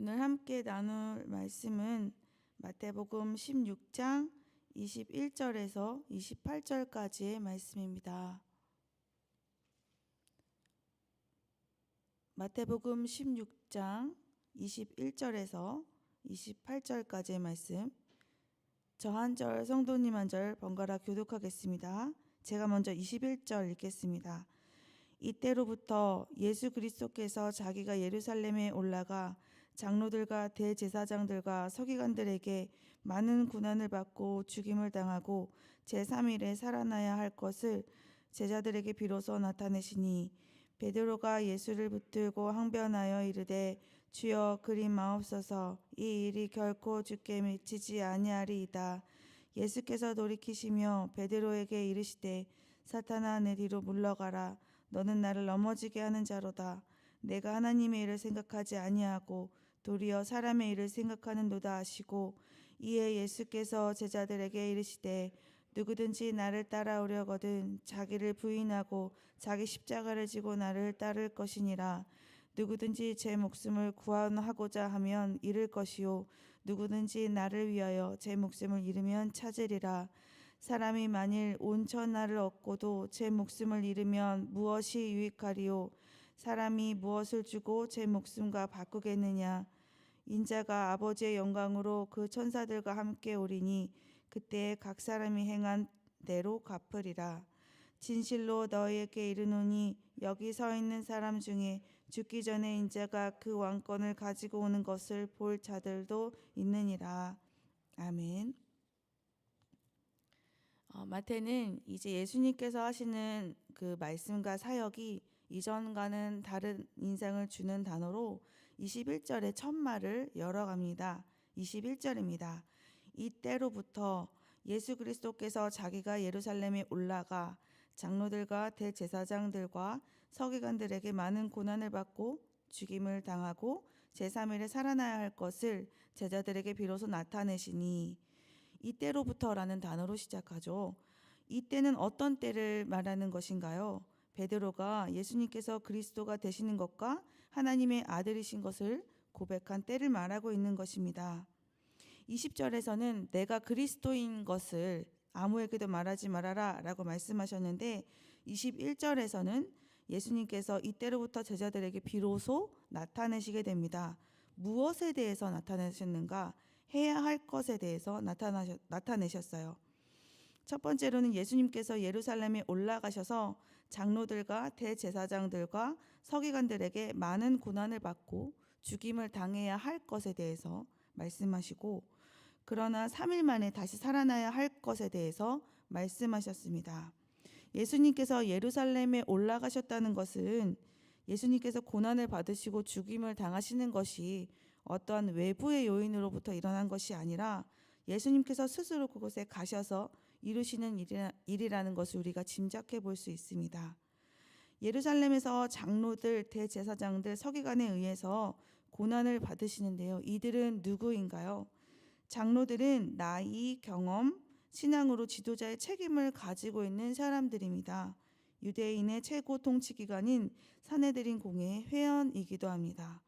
오늘 함께 나눌 말씀은 마태복음 16장 21절에서 28절까지의 말씀입니다. 마태복음 16장 21절에서 28절까지의 말씀, 저 한 절, 성도님 한 절 번갈아 교독하겠습니다. 제가 먼저 21절 읽겠습니다. 이때로부터 예수 그리스도께서 자기가 예루살렘에 올라가 장로들과 대제사장들과 서기관들에게 많은 고난을 받고 죽임을 당하고 제3일에 살아나야 할 것을 제자들에게 비로소 나타내시니, 베드로가 예수를 붙들고 항변하여 이르되 주여 그리 마옵소서, 이 일이 결코 주께 미치지 아니하리이다. 예수께서 돌이키시며 베드로에게 이르시되 사탄아, 내 뒤로 물러가라. 너는 나를 넘어지게 하는 자로다. 내가 하나님의 일을 생각하지 아니하고 도리어 사람의 일을 생각하는도다 하시고, 이에 예수께서 제자들에게 이르시되 누구든지 나를 따라오려거든 자기를 부인하고 자기 십자가를 지고 나를 따를 것이니라. 누구든지 제 목숨을 구원하고자 하면 잃을 것이요 누구든지 나를 위하여 제 목숨을 잃으면 찾으리라. 사람이 만일 온 천하를 얻고도 제 목숨을 잃으면 무엇이 유익하리요? 사람이 무엇을 주고 제 목숨과 바꾸겠느냐? 인자가 아버지의 영광으로 그 천사들과 함께 오리니 그때 각 사람이 행한 대로 갚으리라. 진실로 너희에게 이르노니 여기 서 있는 사람 중에 죽기 전에 인자가 그 왕권을 가지고 오는 것을 볼 자들도 있느니라. 아멘. 마태는 이제 예수님께서 하시는 그 말씀과 사역이 이전과는 다른 인상을 주는 단어로 21절의 첫 말을 열어갑니다. 21절입니다. 이때로부터 예수 그리스도께서 자기가 예루살렘에 올라가 장로들과 대제사장들과 서기관들에게 많은 고난을 받고 죽임을 당하고 제3일에 살아나야 할 것을 제자들에게 비로소 나타내시니, 이때로부터라는 단어로 시작하죠. 이때는 어떤 때를 말하는 것인가요? 베드로가 예수님께서 그리스도가 되시는 것과 하나님의 아들이신 것을 고백한 때를 말하고 있는 것입니다. 20절에서는 내가 그리스도인 것을 아무에게도 말하지 말아라 라고 말씀하셨는데, 21절에서는 예수님께서 이때로부터 제자들에게 비로소 나타내시게 됩니다. 무엇에 대해서 나타내셨는가? 해야 할 것에 대해서 나타내셨어요. 첫 번째로는 예수님께서 예루살렘에 올라가셔서 장로들과 대제사장들과 서기관들에게 많은 고난을 받고 죽임을 당해야 할 것에 대해서 말씀하시고, 그러나 3일 만에 다시 살아나야 할 것에 대해서 말씀하셨습니다. 예수님께서 예루살렘에 올라가셨다는 것은 예수님께서 고난을 받으시고 죽임을 당하시는 것이 어떠한 외부의 요인으로부터 일어난 것이 아니라 예수님께서 스스로 그곳에 가셔서 이루시는 일이라는 것을 우리가 짐작해 볼 수 있습니다. 예루살렘에서 장로들, 대제사장들, 서기관에 의해서 고난을 받으시는데요. 이들은 누구인가요? 장로들은 나이, 경험, 신앙으로 지도자의 책임을 가지고 있는 사람들입니다. 유대인의 최고 통치기관인 산헤드린 공회의 회원이기도 합니다.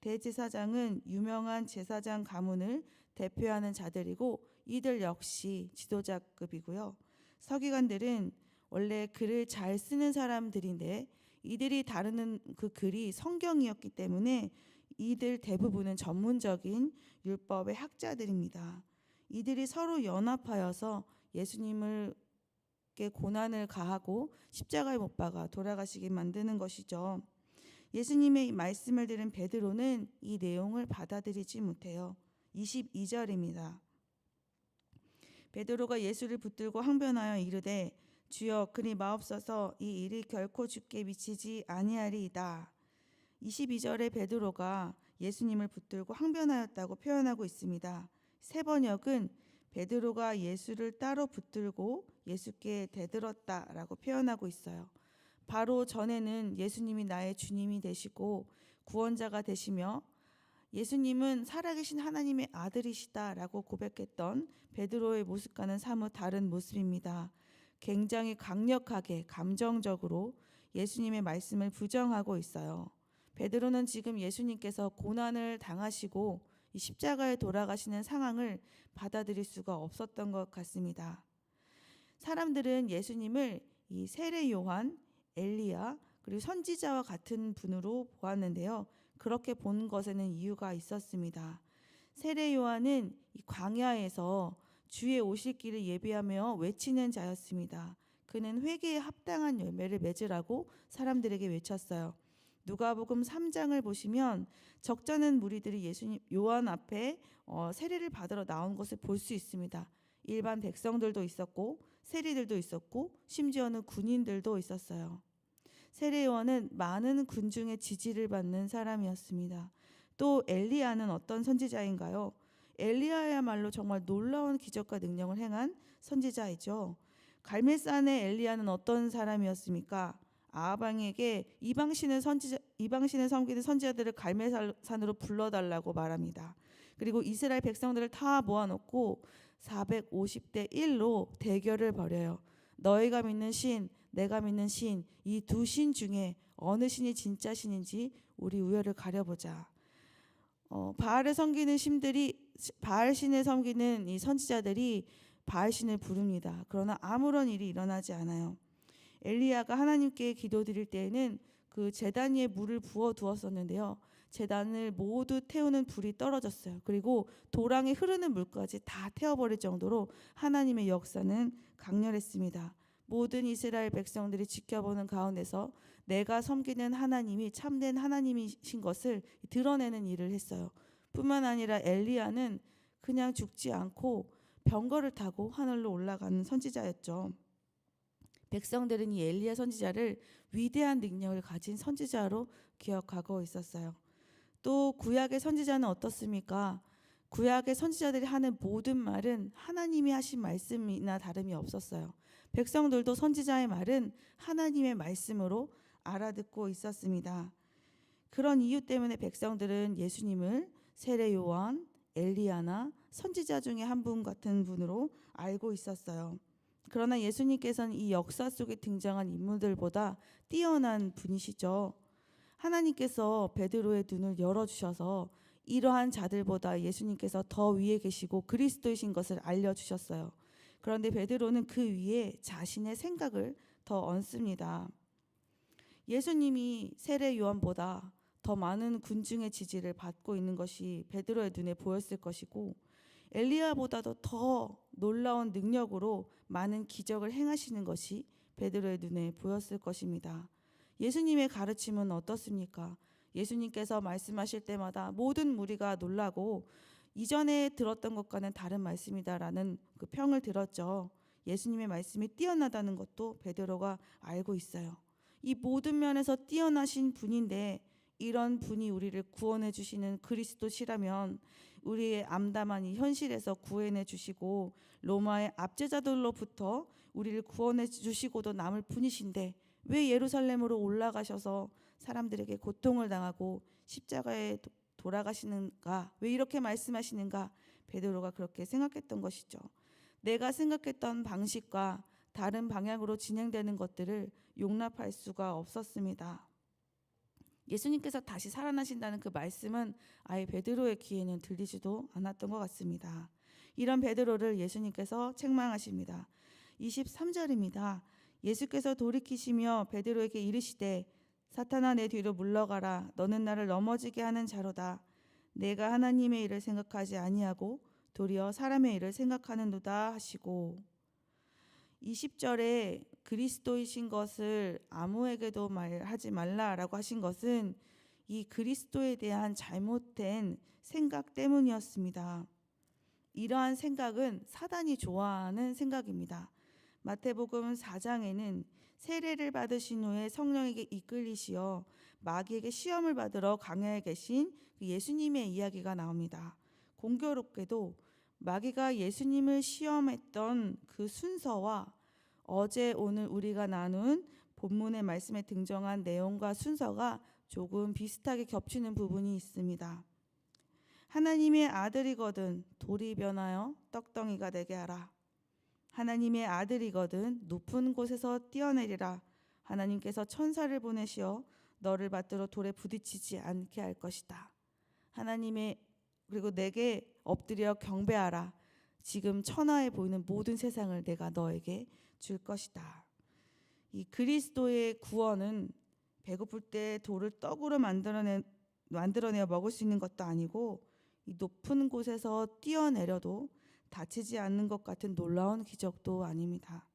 대제사장은 유명한 제사장 가문을 대표하는 자들이고 이들 역시 지도자급이고요. 서기관들은 원래 글을 잘 쓰는 사람들인데 이들이 다루는 그 글이 성경이었기 때문에 이들 대부분은 전문적인 율법의 학자들입니다. 이들이 서로 연합하여서 예수님께 고난을 가하고 십자가에 못 박아 돌아가시게 만드는 것이죠. 예수님의 이 말씀을 들은 베드로는 이 내용을 받아들이지 못해요. 22절입니다. 베드로가 예수를 붙들고 항변하여 이르되 주여 그리 마옵소서, 이 일이 결코 주께 미치지 아니하리이다. 22절에 베드로가 예수님을 붙들고 항변하였다고 표현하고 있습니다. 세 번역은 베드로가 예수를 따로 붙들고 예수께 대들었다라고 표현하고 있어요. 바로 전에는 예수님이 나의 주님이 되시고 구원자가 되시며 예수님은 살아계신 하나님의 아들이시다라고 고백했던 베드로의 모습과는 사뭇 다른 모습입니다. 굉장히 강력하게 감정적으로 예수님의 말씀을 부정하고 있어요. 베드로는 지금 예수님께서 고난을 당하시고 이 십자가에 돌아가시는 상황을 받아들일 수가 없었던 것 같습니다. 사람들은 예수님을 이 세례 요한, 엘리야, 그리고 선지자와 같은 분으로 보았는데요. 그렇게 본 것에는 이유가 있었습니다. 세례 요한은 이 광야에서 주의 오실 길을 예비하며 외치는 자였습니다. 그는 회개에 합당한 열매를 맺으라고 사람들에게 외쳤어요. 누가복음 3장을 보시면 적잖은 무리들이 예수님 요한 앞에 세례를 받으러 나온 것을 볼 수 있습니다. 일반 백성들도 있었고 세리들도 있었고 심지어는 군인들도 있었어요. 세례 요한은 많은 군중의 지지를 받는 사람이었습니다. 또 엘리야는 어떤 선지자인가요? 엘리야야말로 정말 놀라운 기적과 능력을 행한 선지자이죠. 갈멜산의 엘리야는 어떤 사람이었습니까? 아합왕에게 이방신을 섬기는 선지자들을 갈멜산으로 불러달라고 말합니다. 그리고 이스라엘 백성들을 다 모아놓고 450대 1로 대결을 벌여요. 너희가 믿는 신, 내가 믿는 신, 이 두 신 중에 어느 신이 진짜 신인지 우리 우열을 가려보자. 바알 신을 섬기는 이 선지자들이 바알 신을 부릅니다. 그러나 아무런 일이 일어나지 않아요. 엘리야가 하나님께 기도드릴 때에는 그 제단 위에 물을 부어 두었었는데요. 제단을 모두 태우는 불이 떨어졌어요. 그리고 도랑에 흐르는 물까지 다 태워버릴 정도로 하나님의 역사는 강렬했습니다. 모든 이스라엘 백성들이 지켜보는 가운데서 내가 섬기는 하나님이 참된 하나님이신 것을 드러내는 일을 했어요. 뿐만 아니라 엘리야는 그냥 죽지 않고 병거를 타고 하늘로 올라가는 선지자였죠. 백성들은 이 엘리야 선지자를 위대한 능력을 가진 선지자로 기억하고 있었어요. 또 구약의 선지자는 어떻습니까? 구약의 선지자들이 하는 모든 말은 하나님이 하신 말씀이나 다름이 없었어요. 백성들도 선지자의 말은 하나님의 말씀으로 알아듣고 있었습니다. 그런 이유 때문에 백성들은 예수님을 세례 요한, 엘리야나 선지자 중에 한 분 같은 분으로 알고 있었어요. 그러나 예수님께서는 이 역사 속에 등장한 인물들보다 뛰어난 분이시죠. 하나님께서 베드로의 눈을 열어주셔서 이러한 자들보다 예수님께서 더 위에 계시고 그리스도이신 것을 알려주셨어요. 그런데 베드로는 그 위에 자신의 생각을 더 얹습니다. 예수님이 세례 요한보다 더 많은 군중의 지지를 받고 있는 것이 베드로의 눈에 보였을 것이고 엘리야보다도 더 놀라운 능력으로 많은 기적을 행하시는 것이 베드로의 눈에 보였을 것입니다. 예수님의 가르침은 어떻습니까? 예수님께서 말씀하실 때마다 모든 무리가 놀라고 이전에 들었던 것과는 다른 말씀이다라는 그 평을 들었죠. 예수님의 말씀이 뛰어나다는 것도 베드로가 알고 있어요. 이 모든 면에서 뛰어나신 분인데 이런 분이 우리를 구원해 주시는 그리스도시라면 우리의 암담한 이 현실에서 구원해 주시고 로마의 압제자들로부터 우리를 구원해 주시고도 남을 분이신데 왜 예루살렘으로 올라가셔서 사람들에게 고통을 당하고 십자가에 돌아가시는가? 왜 이렇게 말씀하시는가? 베드로가 그렇게 생각했던 것이죠. 내가 생각했던 방식과 다른 방향으로 진행되는 것들을 용납할 수가 없었습니다. 예수님께서 다시 살아나신다는 그 말씀은 아예 베드로의 귀에는 들리지도 않았던 것 같습니다. 이런 베드로를 예수님께서 책망하십니다. 23절입니다. 예수께서 돌이키시며 베드로에게 이르시되 사탄아 내 뒤로 물러가라. 너는 나를 넘어지게 하는 자로다. 내가 하나님의 일을 생각하지 아니하고 도리어 사람의 일을 생각하는도다 하시고 20절에 그리스도이신 것을 아무에게도 말하지 말라라고 하신 것은 이 그리스도에 대한 잘못된 생각 때문이었습니다. 이러한 생각은 사단이 좋아하는 생각입니다. 마태복음 4장에는 세례를 받으신 후에 성령에게 이끌리시어 마귀에게 시험을 받으러 광야에 계신 예수님의 이야기가 나옵니다. 공교롭게도 마귀가 예수님을 시험했던 그 순서와 어제 오늘 우리가 나눈 본문의 말씀에 등장한 내용과 순서가 조금 비슷하게 겹치는 부분이 있습니다. 하나님의 아들이거든 돌이 변하여 떡덩이가 되게 하라. 하나님의 아들이거든 높은 곳에서 뛰어내리라. 하나님께서 천사를 보내시어 너를 받들어 돌에 부딪히지 않게 할 것이다. 하나님의 그리고 내게 엎드려 경배하라. 지금 천하에 보이는 모든 세상을 내가 너에게 줄 것이다. 이 그리스도의 구원은 배고플 때 돌을 떡으로 만들어내어 먹을 수 있는 것도 아니고 이 높은 곳에서 뛰어내려도 다치지 않는 것 같은 놀라운 기적도 아닙니다.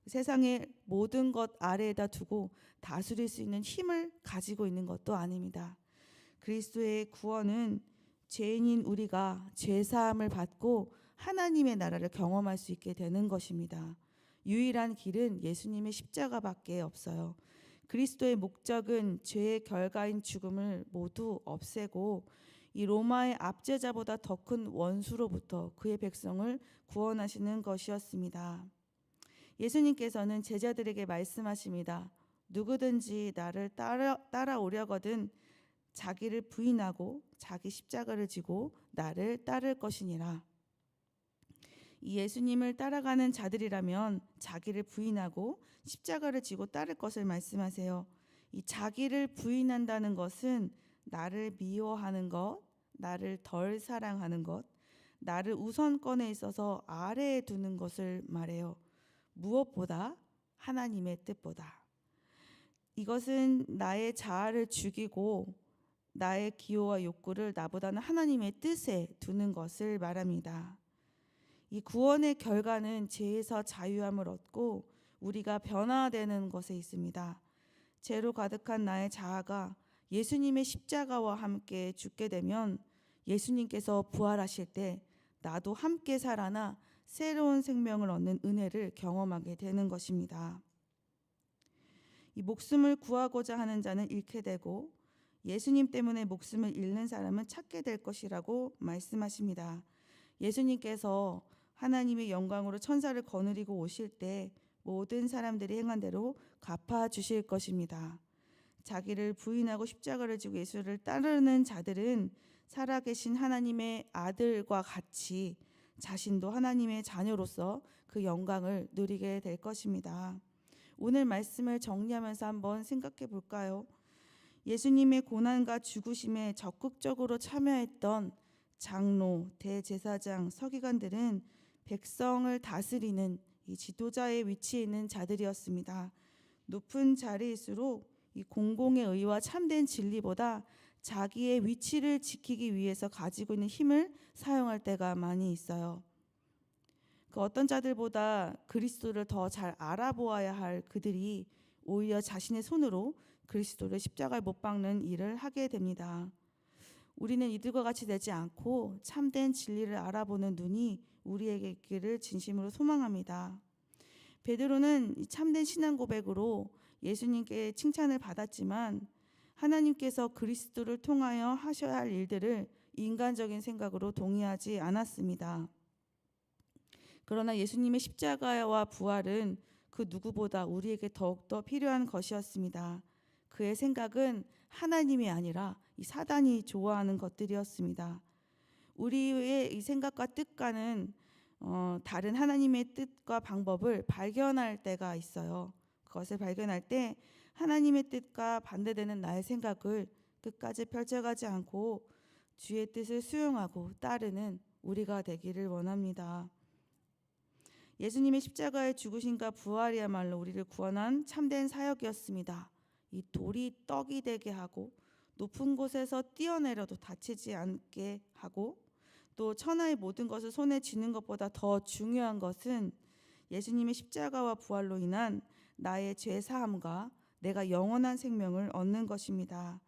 세상의 모든 것 아래에다 두고 다스릴 수 있는 힘을 가지고 있는 것도 아닙니다. 그리스도의 구원은 죄인인 우리가 죄사함을 받고 하나님의 나라를 경험할 수 있게 되는 것입니다. 유일한 길은 예수님의 십자가밖에 없어요. 그리스도의 목적은 죄의 결과인 죽음을 모두 없애고 이 로마의 압제자보다 더 큰 원수로부터 그의 백성을 구원하시는 것이었습니다. 예수님께서는 제자들에게 말씀하십니다. 누구든지 나를 따라오려거든 자기를 부인하고 자기 십자가를 지고 나를 따를 것이니라. 이 예수님을 따라가는 자들이라면 자기를 부인하고 십자가를 지고 따를 것을 말씀하세요. 이 자기를 부인한다는 것은 나를 미워하는 것, 나를 덜 사랑하는 것, 나를 우선권에 있어서 아래에 두는 것을 말해요. 무엇보다 하나님의 뜻보다. 이것은 나의 자아를 죽이고 나의 기호와 욕구를 나보다는 하나님의 뜻에 두는 것을 말합니다. 이 구원의 결과는 죄에서 자유함을 얻고 우리가 변화되는 것에 있습니다. 죄로 가득한 나의 자아가 예수님의 십자가와 함께 죽게 되면 예수님께서 부활하실 때 나도 함께 살아나 새로운 생명을 얻는 은혜를 경험하게 되는 것입니다. 이 목숨을 구하고자 하는 자는 잃게 되고 예수님 때문에 목숨을 잃는 사람은 찾게 될 것이라고 말씀하십니다. 예수님께서 하나님의 영광으로 천사를 거느리고 오실 때 모든 사람들이 행한 대로 갚아 주실 것입니다. 자기를 부인하고 십자가를 지고 예수를 따르는 자들은 살아계신 하나님의 아들과 같이 자신도 하나님의 자녀로서 그 영광을 누리게 될 것입니다. 오늘 말씀을 정리하면서 한번 생각해 볼까요? 예수님의 고난과 죽으심에 적극적으로 참여했던 장로, 대제사장, 서기관들은 백성을 다스리는 이 지도자의 위치에 있는 자들이었습니다. 높은 자리일수록 이 공공의 의와 참된 진리보다 자기의 위치를 지키기 위해서 가지고 있는 힘을 사용할 때가 많이 있어요. 그 어떤 자들보다 그리스도를 더 잘 알아보아야 할 그들이 오히려 자신의 손으로 그리스도를 십자가에 못 박는 일을 하게 됩니다. 우리는 이들과 같이 되지 않고 참된 진리를 알아보는 눈이 우리에게 있기를 진심으로 소망합니다. 베드로는 참된 신앙 고백으로 예수님께 칭찬을 받았지만 하나님께서 그리스도를 통하여 하셔야 할 일들을 인간적인 생각으로 동의하지 않았습니다. 그러나 예수님의 십자가와 부활은 그 누구보다 우리에게 더욱더 필요한 것이었습니다. 그의 생각은 하나님이 아니라 이 사단이 좋아하는 것들이었습니다. 우리의 이 생각과 뜻과는 다른 하나님의 뜻과 방법을 발견할 때가 있어요. 그것을 발견할 때 하나님의 뜻과 반대되는 나의 생각을 끝까지 펼쳐가지 않고 주의 뜻을 수용하고 따르는 우리가 되기를 원합니다. 예수님의 십자가의 죽으심과 부활이야말로 우리를 구원한 참된 사역이었습니다. 이 돌이 떡이 되게 하고 높은 곳에서 뛰어내려도 다치지 않게 하고 또 천하의 모든 것을 손에 쥐는 것보다 더 중요한 것은 예수님의 십자가와 부활로 인한 나의 죄 사함과 내가 영원한 생명을 얻는 것입니다.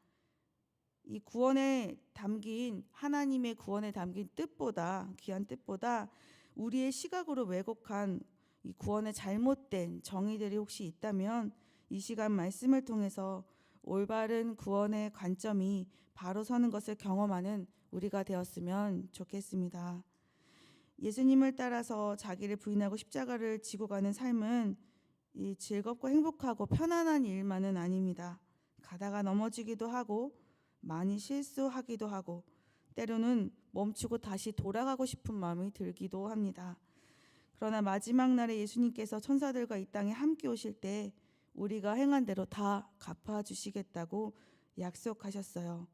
이 구원에 담긴 하나님의 구원에 담긴 뜻보다 귀한 뜻보다 우리의 시각으로 왜곡한 이 구원의 잘못된 정의들이 혹시 있다면 이 시간 말씀을 통해서 올바른 구원의 관점이 바로 서는 것을 경험하는 우리가 되었으면 좋겠습니다. 예수님을 따라서 자기를 부인하고 십자가를 지고 가는 삶은 이 즐겁고 행복하고 편안한 일만은 아닙니다. 가다가 넘어지기도 하고 많이 실수하기도 하고 때로는 멈추고 다시 돌아가고 싶은 마음이 들기도 합니다. 그러나 마지막 날에 예수님께서 천사들과 이 땅에 함께 오실 때 우리가 행한 대로 다 갚아주시겠다고 약속하셨어요.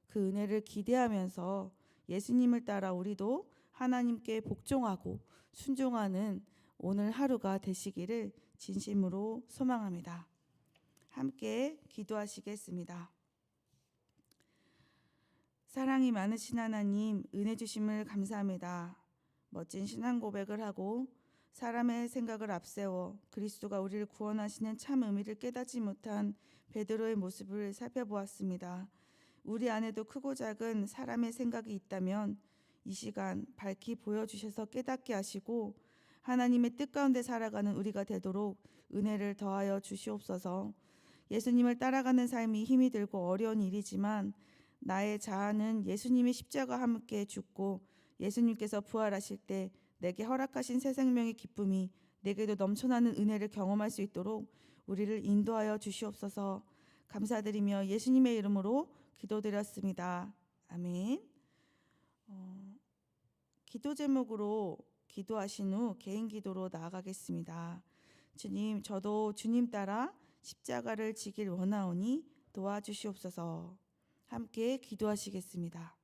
그 은혜를 기대하면서 예수님을 따라 우리도 하나님께 복종하고 순종하는 오늘 하루가 되시기를 진심으로 소망합니다. 함께 기도하시겠습니다. 사랑이 많으신 하나님, 은혜 주심을 감사합니다. 멋진 신앙 고백을 하고 사람의 생각을 앞세워 그리스도가 우리를 구원하시는 참 의미를 깨닫지 못한 베드로의 모습을 살펴보았습니다. 우리 안에도 크고 작은 사람의 생각이 있다면 이 시간 밝히 보여주셔서 깨닫게 하시고 하나님의 뜻 가운데 살아가는 우리가 되도록 은혜를 더하여 주시옵소서. 예수님을 따라가는 삶이 힘이 들고 어려운 일이지만 나의 자아는 예수님의 십자가와 함께 죽고 예수님께서 부활하실 때 내게 허락하신 새 생명의 기쁨이 내게도 넘쳐나는 은혜를 경험할 수 있도록 우리를 인도하여 주시옵소서. 감사드리며 예수님의 이름으로 기도드렸습니다. 아멘. 기도 제목으로 기도하신 후 개인 기도로 나아가겠습니다. 주님, 저도 주님 따라 십자가를 지길 원하오니 도와주시옵소서. 함께 기도하시겠습니다.